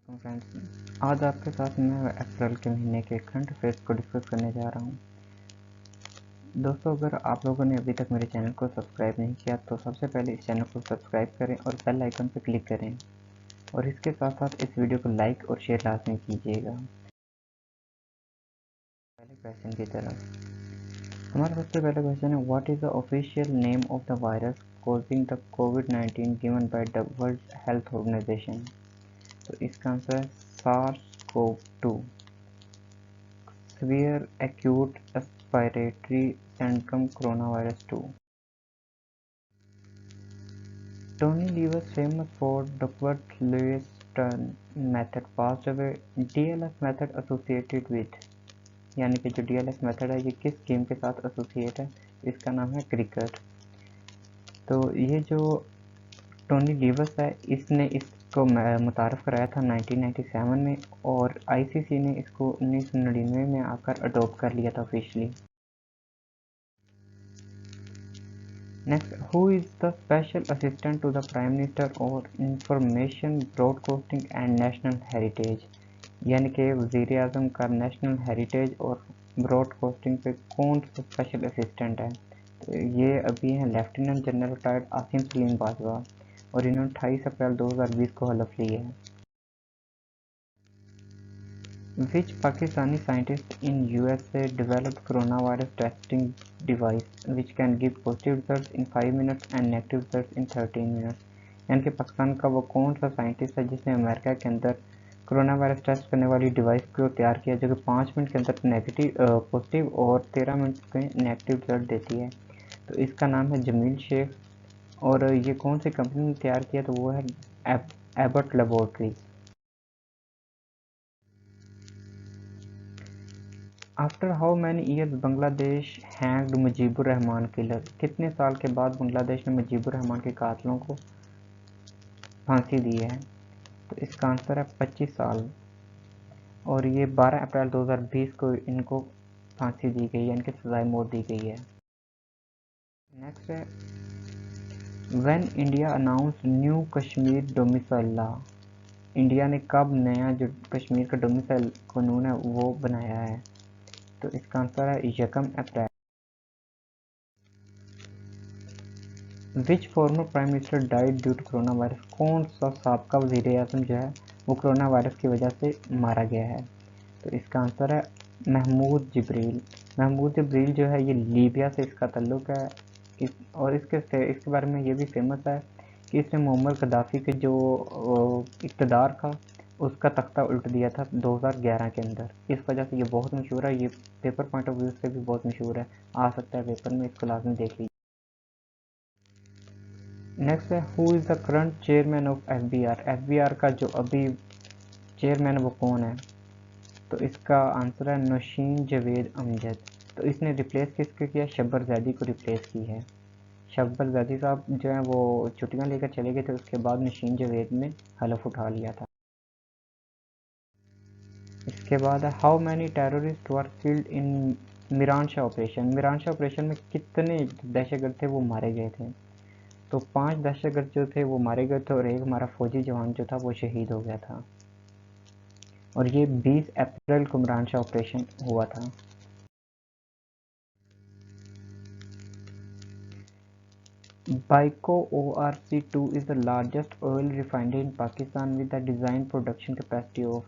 वालेकुम फ्रेंड्स, आज आपके साथ मैं अप्रैल के महीने के करंट अफेयर्स को डिस्कस करने जा रहा हूं। दोस्तों, अगर आप लोगों ने अभी तक मेरे चैनल को सब्सक्राइब नहीं किया तो सबसे पहले इस चैनल को सब्सक्राइब करें और बेल आइकन पर क्लिक करें और इसके साथ साथ इस वीडियो को लाइक और शेयर लाजमी कीजिएगा। पहले क्वेश्चन की तरफ, हमारा सबसे पहला क्वेश्चन है, what is the official name of the virus causing the कोविड-19 given by the World Health Organization. तो इसका आंसर है SARS-CoV-2 Severe Acute Respiratory Syndrome Coronavirus 2. Tony Lee was famous for Duckworth-Lewis method passed away. DLS method associated with, यानी कि जो DLS method है ये किस गेम के साथ एसोसिएट है, इसका नाम है क्रिकेट। तो ये जो टोनी लीवस है इसने इसको मुतारफ़ कराया था 1997 में और ICC ने इसको 1999 में आकर अडोप्ट कर लिया था officially. Next, who is the special assistant to the prime minister और information broadcasting and national heritage, यानी कि वज़ीर आज़म का नेशनल हेरिटेज और ब्रॉडकास्टिंग पे कौन सा स्पेशल असिस्टेंट है। तो ये अभी हैं lieutenant general retired Asim Salim Bajwa और इन्होंने 28 अप्रैल 2020 को हलफ ली है। Which Pakistani scientist in USA developed coronavirus testing device which can give positive results in 5 minutes and negative results in 13 minutes? यानी कि पाकिस्तान का वो कौन सा साइंटिस्ट है जिसने अमेरिका के अंदर कोरोना वायरस टेस्ट करने वाली डिवाइस को तैयार किया जो कि 5 मिनट के अंदर पॉजिटिव और 13 मिनट में नेगेटिव रिजल्ट देती है। तो इसका नाम है जमील शेख और ये कौन सी कंपनी ने तैयार किया, तो वो है Abbott Laboratories. After how many years Bangladesh hanged Mujibur Rahman killer, कितने साल के बाद बांग्लादेश ने मुजीबुर रहमान के कातलों को फांसी दी है। तो इसका आंसर है 25 साल और ये 12 अप्रैल 2020 को इनको फांसी दी गई है, इनकी सजाए मौत दी गई है। नेक्स्ट है, when India announce new Kashmir domicile law, India ने कब नया जो कश्मीर का डोमिसाइल कानून है वो बनाया है। तो इसका आंसर है 1 अप्रैल। Which former prime minister died due to corona virus, कौन सा साबका वज़ीर आज़म जो है वो कोरोना वायरस की वजह से मारा गया है। तो इसका आंसर है महमूद जबरील। महमूद जबरील जो है ये लीबिया से इसका ताल्लुक़ है और इसके बारे में ये भी फेमस है कि इसने मोहम्मद गद्दाफ़ी के जो इक़्तिदार था उसका तख्ता उल्ट दिया था 2011 के अंदर। इस वजह से ये बहुत मशहूर है, ये पेपर पॉइंट ऑफ व्यू से भी बहुत मशहूर है, आ सकता है पेपर में, इसको लाजमी देख लीजिए। नेक्स्ट है, who is the current chairman of FBR का जो अभी चेयरमैन है वो कौन है। तो इसका आंसर है नौशीन जावेद अमजद। तो इसने रिप्लेस किसको किया, शब्बर जैदी को रिप्लेस की है। शब्बर जैदी साहब जो है वो छुट्टियां लेकर चले गए थे, उसके बाद नौशीन जावेद ने हलफ उठा लिया था। इसके बाद है, how many terrorist were killed in Miran Shah operation, Miran Shah operation में कितने दहशतगर्द थे वो मारे गए थे। तो 5 दहशतगर्द जो थे वो मारे गए थे और एक हमारा फौजी जवान जो था वो शहीद हो गया था और ये 20 अप्रैल को मिरान शाह ऑपरेशन हुआ था। बाइको ORC2 is the largest oil refinery in Pakistan with a design production capacity of,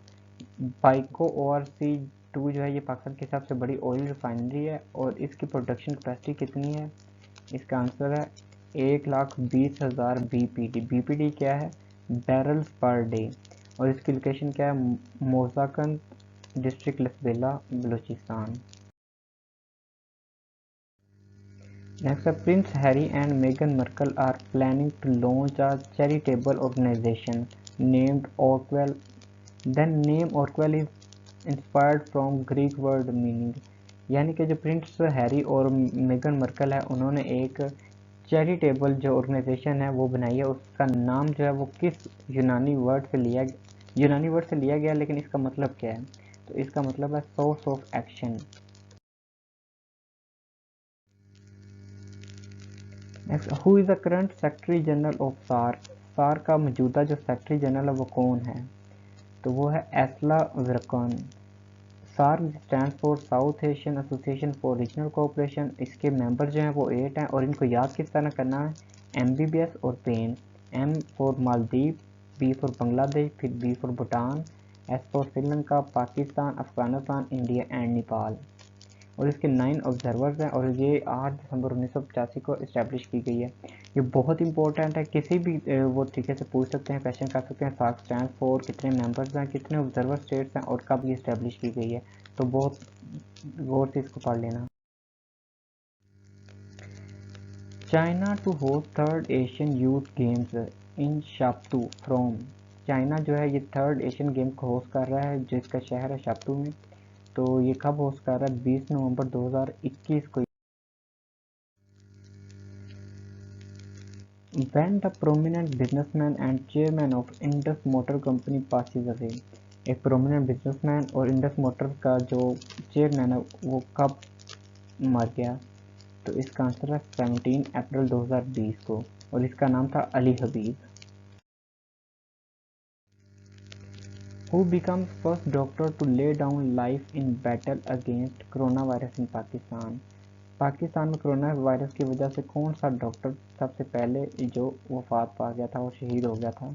बाइको ORC2 जो है ये पाकिस्तान की सबसे बड़ी ऑयल रिफाइनरी है और इसकी प्रोडक्शन कैपेसिटी कितनी है। इसका आंसर है 1,20,000 BPD। BPD क्या है, बैरल्स पर डे, और इसकी लोकेशन क्या है, मोजाकंद district Lasbela Balochistan. Next up, Prince Harry and Meghan Markle are planning to launch a charitable organization named Orwell. The name Orwell is inspired from Greek word meaning, यानी कि जो प्रिंस हैरी और Megan Merkel है उन्होंने एक चैरिटेबल जो organisation है वो बनाई है, उसका नाम जो है वो किस यूनानी वर्ड से लिया गया, लेकिन इसका मतलब क्या है। तो इसका मतलब है source of action. Next, who is the current secretary general of SAARC, SAARC का मौजूदा जो सेक्रेटरी जनरल है वो कौन है। तो वो है एस्ला विरकॉन। SAARC stand for South Asian Association for Regional Cooperation. इसके मेंबर जो हैं वो 8 हैं और इनको याद किस तरह करना है, MBBS और pen. M for Maldives, B for Bangladesh, फिर B for Bhutan, S for Sri Lanka, Pakistan, Afghanistan, India and Nepal. और इसके 9 ऑब्जर्वर्स हैं और ये 8 दिसंबर 1985 को इस्टेब्लिश की गई है। ये बहुत इंपॉर्टेंट है, किसी भी वो तरीके से पूछ सकते हैं, क्वेश्चन कर सकते हैं। सार्क स्टैंड फॉर कितने मेंबर्स हैं, कितने ऑब्जर्वर स्टेट्स हैं और कब ये इस्टेब्लिश की गई है, तो बहुत गौर से इसको पढ़ लेना। China to host third Asian youth games in शाप्तू फ्रॉम। चाइना जो है ये थर्ड एशियन गेम को होस्ट कर रहा है जिसका शहर है शाप्तू में। तो ये कब होस्ट कर रहा है, 20 नवंबर 2021 को। When the prominent businessman and chairman of Indus Motor Company passes away। एक प्रोमिनेंट बिजनेसमैन और इंडस मोटर का जो चेयरमैन है वो कब मर गया, तो इसका आंसर है 17 अप्रैल 2020 को और इसका नाम था अली हबीब। Who becomes first doctor to lay down life in battle against coronavirus in Pakistan। Pakistan में कोरोना वायरस की वजह से कौन सा डॉक्टर सबसे पहले जो वफात पा गया था और शहीद हो गया था,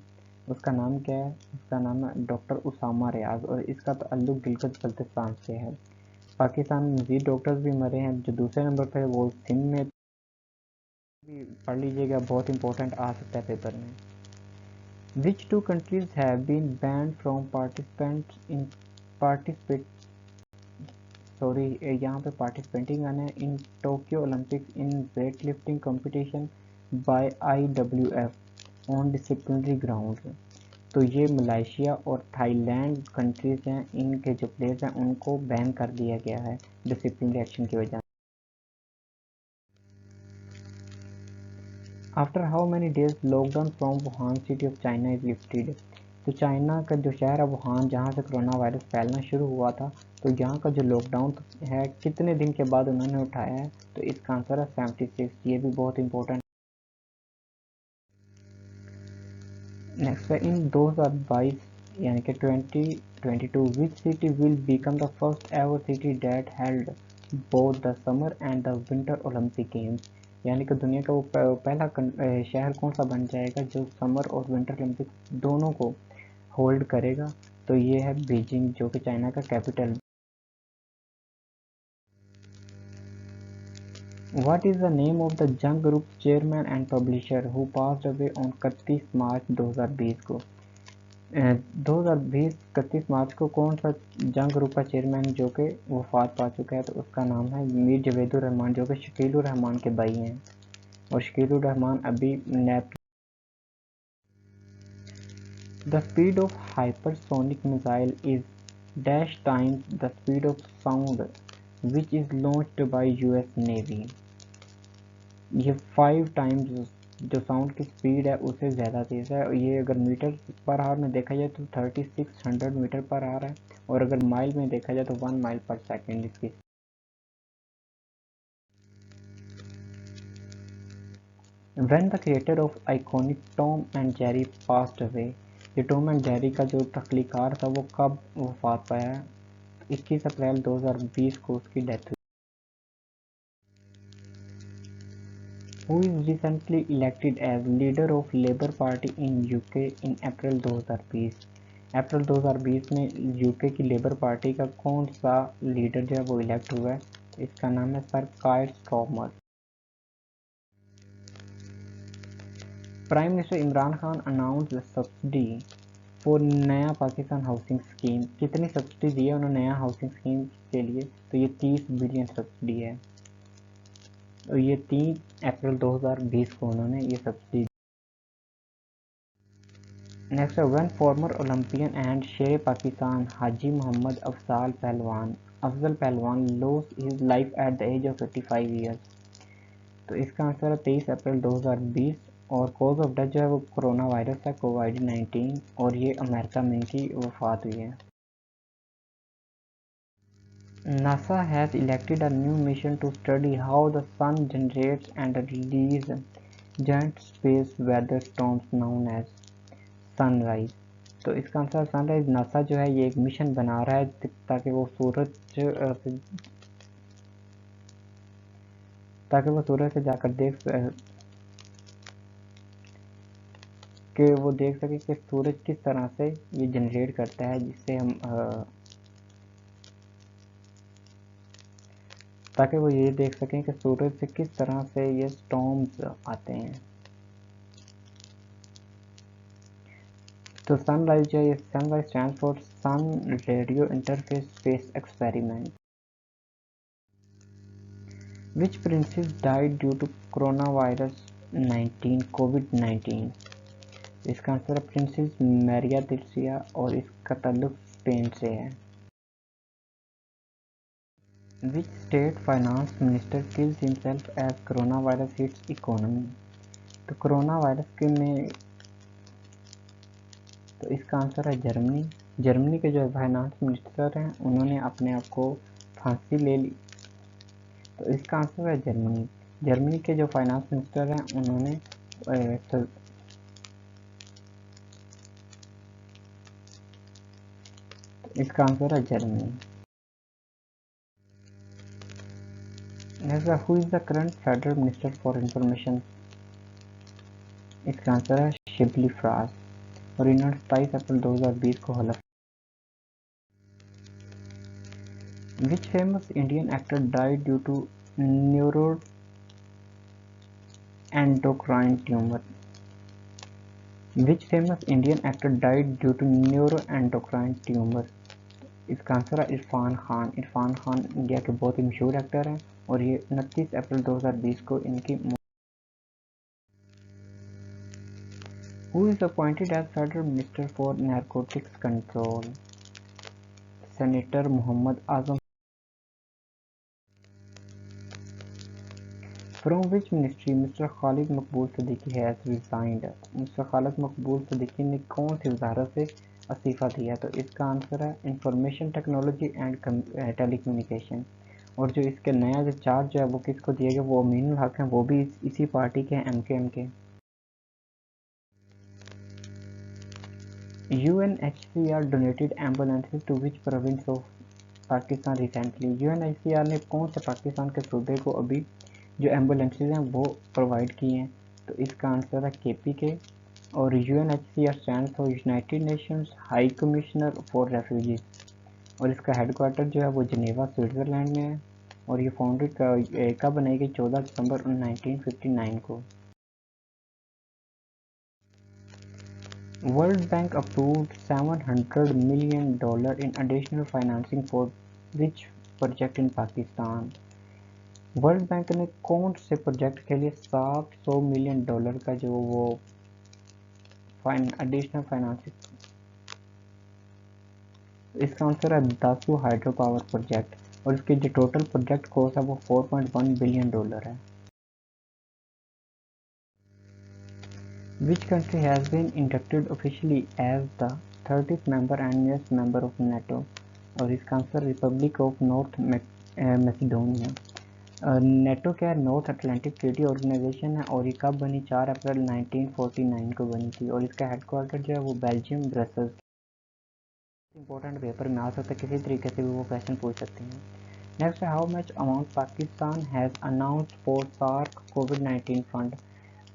उसका नाम क्या है, उसका नाम है डॉक्टर उसामा रियाज और इसका ताल्लुक गिलगित बल्तिस्तान से है। पाकिस्तान में मजीद डॉक्टर्स भी मरे हैं। जो दूसरे नंबर पर वो सिंध में भी पढ़ लीजिएगा, बहुत इंपॉर्टेंट आ सकता है पेपर में। Which two countries have been banned from यहाँ पे पार्टिसिपेटिंग आना है in Tokyo Olympics in weight lifting competition by IWF on disciplinary ground. तो ये मलेशिया और थाईलैंड कंट्रीज हैं, इनके जो प्लेयर्स हैं उनको बैन कर दिया गया है डिसिप्लिनरी एक्शन की वजह। After how many days lockdown from Wuhan city of China is lifted. तो चाइना का जो शहर है वुहान जहाँ से कोरोना वायरस फैलना शुरू हुआ था, तो यहाँ का जो लॉकडाउन है कितने दिन के बाद उन्होंने उठाया है, तो इसका आंसर है 76। ये भी बहुत इंपॉर्टेंट। नेक्स्ट है इन 2022 यानी कि 2022 which city will become the first ever city that held both the summer and the winter Olympic games. यानी कि दुनिया का वो पहला शहर कौन सा बन जाएगा जो समर और विंटर ओलंपिक दोनों को होल्ड करेगा, तो ये है बीजिंग जो कि चाइना का capital. What is the name of the जंग group chairman and publisher who passed away on 31 मार्च 2020 को। 2020 31 मार्च को कौन सा जंग ग्रुप का चेयरमैन जो कि वफात पा चुका है, तो उसका नाम है मीर जवेदुर रहमान जो कि शकीलुर रहमान के भाई हैं और शकीलुर रहमान अभी nap. The speed of hypersonic missile is dash times the speed of sound which is launched by US navy. ये 5 टाइम्स जो साउंड की स्पीड है उससे ज़्यादा तेज़ है। ये अगर मीटर पर आवर में देखा जाए तो 3600 मीटर पर आवर है और अगर माइल में देखा जाए तो 1 माइल पर सेकेंड इसकी। When the creator of iconic Tom and Jerry passed away। ये टॉम एंड जेरी का जो तख्लीकार था वो कब वफात पाया, 21 अप्रैल 2020 को उसकी डेथ हुई। Who is recently elected as leader of Labour Party in UK in अप्रैल 2020। अप्रैल 2020 में यूके की लेबर पार्टी का कौन सा लीडर जो है वो इलेक्ट हुआ है, इसका नाम है sir Keir Starmer. Prime minister Imran Khan announce subsidy for Naya Pakistan housing scheme. कितनी सब्सिडी दी है उन्होंने नया हाउसिंग स्कीम के लिए, तो ये 30 बिलियन सब्सिडी है और ये 3 अप्रैल 2020 को उन्होंने ये सब्सिडी। नेक्स्ट है one former Olympian and Sher Pakistan Haji Mohammad Afzal Pahalwan loses his life at the age of 85 years. तो इसका आंसर है 23 अप्रैल 2020 और कॉज ऑफ डेथ जो है वो कोरोना वायरस है कोविड-19 और ये अमेरिका में इनकी वफात हुई है। NASA has elected a new mission to study how the sun generates and releases giant space weather storms known as sunrise। तो इसका आंसर सनराइज। नासा जो है ये एक मिशन बना रहा है ताकि वो सूरज से जाकर देख सके कि सूरज किस तरह से ये जनरेट करता है, जिससे हम ताकि वो ये देख सकें कि सूरज से किस तरह से ये स्टॉर्म्स आते हैं। तो सनराइज जो है, sunrise stand for sun radio interface space experiment. Which princess died due to corona virus 19 कोविड-19। इसका आंसर है प्रिंसेस मैरिया तिरसिया और इसका ताल्लुक स्पेन से है। Which state finance minister kills himself as corona virus hits economy. तो कोरोना वायरस के में तो इसका आंसर है जर्मनी। जर्मनी के जो फाइनेंस मिनिस्टर हैं उन्होंने अपने आप को फांसी ले ली। तो इसका आंसर है जर्मनी। जर्मनी के जो फाइनेंस मिनिस्टर हैं उन्होंने इसका आंसर है Germany. Next, who is the current federal minister for information. इसका आंसर है शिबली फ्रास और इन्होंने 27 अप्रैल 2020 को हलफ। Which famous Indian actor died due to neuroendocrine tumour. Which famous Indian actor died due to neuroendocrine tumour. इसका आंसर है इरफान खान। इरफान खान इंडिया के बहुत ही मशहूर एक्टर हैं और ये 29 अप्रैल 2020 को इनकी Who is appointed as Federal Minister for Narcotics Control? Senator Muhammad Azam. From which ministry Mr. Khalid Maqbool Siddiqui has resigned? Mr. Khalid Maqbool Siddiqui ने कौन सी वजारत से इस्तीफा दिया? तो इसका आंसर है इंफॉर्मेशन टेक्नोलॉजी एंड टेलीकम्युनिकेशन। और जो इसके नया जो चार्ज है वो किसको दिया गया, वो अमीनुल हक हैं, वो भी इसी पार्टी के हैं, MKM के। UNHCR donated ambulances to which province of Pakistan recently. UNHCR ने कौन से पाकिस्तान के सूबे को अभी जो एम्बुलेंसेज हैं वो प्रोवाइड की हैं? तो इसका आंसर है KP के। और UNHCR stand for United Nations high commissioner for refugees और इसका हेडक्वार्टर जो है वो जिनेवा स्विट्ज़रलैंड में है। और ये फाउंडेड कब बनाई गई? 14 दिसंबर 1959 को। World Bank approved $700 million in additional financing for which project in Pakistan? World Bank ने कौन से प्रोजेक्ट के लिए $700 मिलियन का जो वो एडिशनल फाइनेंसिंग। इसका आंसर है दासू हाइड्रो पावर प्रोजेक्ट और इसकी जो टोटल प्रोजेक्ट कॉस्ट है वो $4.1 बिलियन है। Which country has been inducted officially as the 30th member and newest member of NATO? और इसका answer Republic of North Macedonia. NATO क्या है? नॉर्थ अटलांटिक ट्रीटी ऑर्गेनाइजेशन है और ये कब बनी? 4 अप्रैल 1949 को बनी थी और इसका हेडक्वार्टर जो है वो बेल्जियम ब्रसल्स। इंपॉर्टेंट पेपर में आ सकता है, किसी तरीके से भी वो क्वेश्चन पूछ सकते हैं। Next, how much amount Pakistan has announced for SAARC covid fund.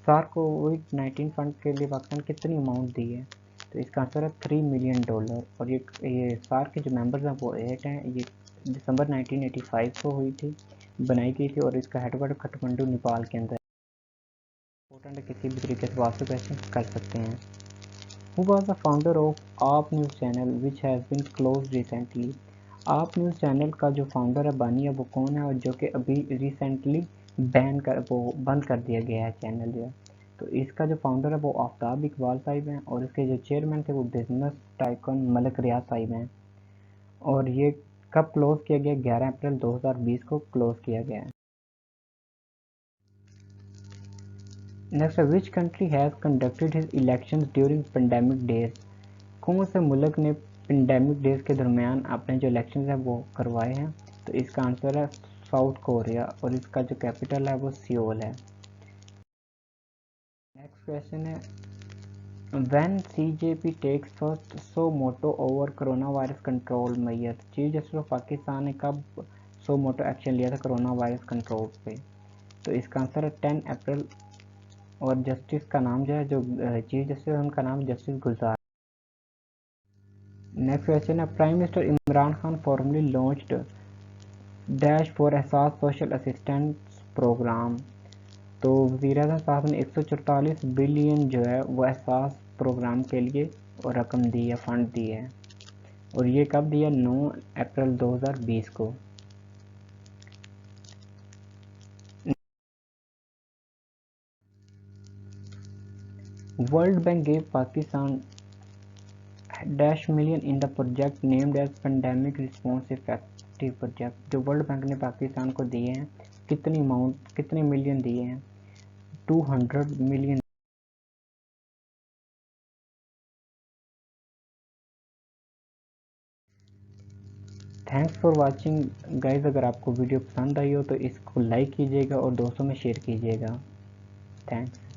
SAARC covid fund के लिए पाकिस्तान कितनी अमाउंट दी है? तो इसका आंसर है $3 मिलियन। और ये सार्क के जो मेंबर्स हैं वो 8 हैं। ये दिसंबर 1985 को हुई थी, बनाई गई थी और इसका हेडक्वार्टर काठमांडू नेपाल के अंदर। इंपॉर्टेंट किसी भी तरीके से आपसे क्वेश्चन कर सकते हैं। Who was the founder of आप news channel which has been closed recently? आप न्यूज़ चैनल का जो फाउंडर है, बानी है, वो कौन है और जो कि अभी रिसेंटली बंद कर दिया गया है चैनल जो है। तो इसका जो फाउंडर है वो आफ्ताब इकबाल साहिब हैं और इसके जो चेयरमैन थे वो बिजनेस टाइकन मलिक रियाज साहिब हैं। और ये कब क्लोज किया गया? 11 अप्रैल 2020 को क्लोज किया गया है। Next, which country has conducted his elections during pandemic days. कौन से मुल्क ने पेंडेमिक डेज के दरमियान अपने जो इलेक्शंस हैं वो करवाए हैं? तो इसका आंसर है साउथ कोरिया और इसका जो कैपिटल है वो सियोल है। नेक्स्ट क्वेश्चन है, When CJP takes first suo motu over corona virus control measure, chief justice of Pakistan ने कब सो मोटो एक्शन लिया था कोरोना वायरस कंट्रोल पे? तो इसका आंसर है 10 अप्रैल। और जस्टिस का नाम जो है, जो चीफ जस्टिस है उनका नाम जस्टिस गुलजार। नेक्स्ट क्वेश्चन है, prime minister Imran Khan formally launched dash for एहसास सोशल असिस्टेंस प्रोग्राम। तो वज़ीर-ए-आज़म साहब ने 144 बिलियन जो है वो एहसास प्रोग्राम के लिए और रकम दी है, फंड दी है। और ये कब दिया? 9 अप्रैल 2020 को। World Bank gave Pakistan dash million in the project named as pandemic response effective project. जो वर्ल्ड बैंक ने पाकिस्तान को दिए हैं, कितनी अमाउंट, कितने मिलियन दिए हैं? 200 million. Thanks for watching guys. अगर आपको वीडियो पसंद आई हो तो इसको लाइक कीजिएगा और दोस्तों में शेयर कीजिएगा। थैंक्स।